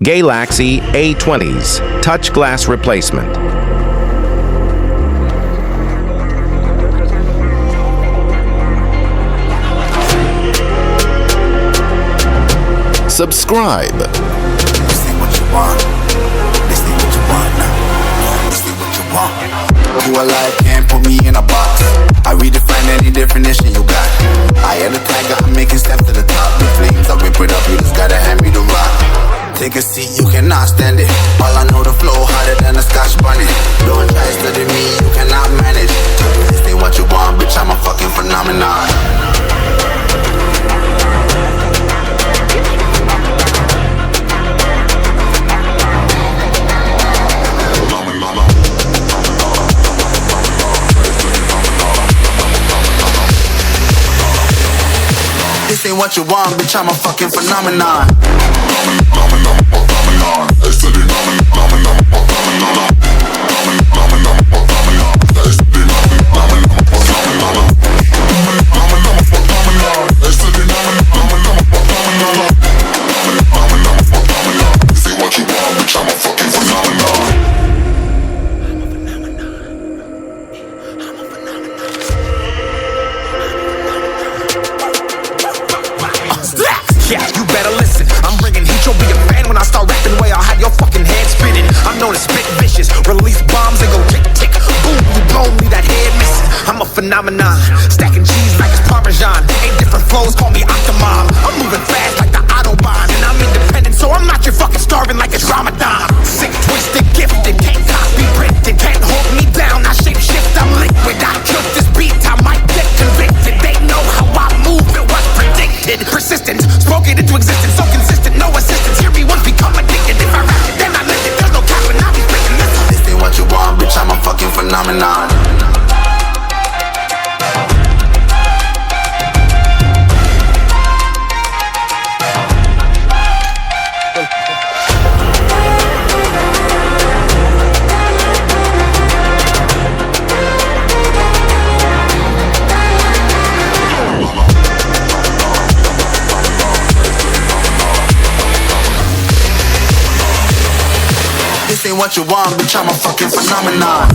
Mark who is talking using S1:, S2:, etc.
S1: Galaxy A20s touch glass replacement. Subscribe.
S2: This ain't what you want. This ain't what you want now. This ain't what you want. Who alive can't put me in a box. I redefine any definition you got. I am the tiger, I'm making steps to the top. The flames, I whip it up, you just gotta hand me the rock. Take a seat, you cannot stand it. All I know, the flow harder than a Scotch bunny. Don't try study me, you cannot manage. This ain't what you want, bitch, I'm a fucking phenomenon. This ain't what you want, bitch, I'm a fucking phenomenon.
S3: Yeah, you better listen. I'm bringing heat, you'll be a fan when I start rapping. Way I'll have your fucking head spinning. I'm known as spit vicious, release bombs and go tick tick. Boom, you blow me that head missing. I'm a phenomenon, stacking cheese like it's Parmesan. 8 different flows, call me Octomom. I'm moving fast like the Autobahn, and I'm independent, so I'm not your fucking starving like it's Ramadan. Sick, twisted, gifted, can't copy printed, can't hold me down. I shape shift, I'm liquid. I killed this beat, I might get convicted. They know how I move, it was predicted. Persistent, spoken into existence, so consistent, no assistance. Hear me once, become addicted. If I rap it, then I live it. There's no cap when I be spitting this.
S2: This ain't what you want, bitch, I'm a fucking phenomenon. This ain't what you want, bitch, I'm a fucking phenomenon.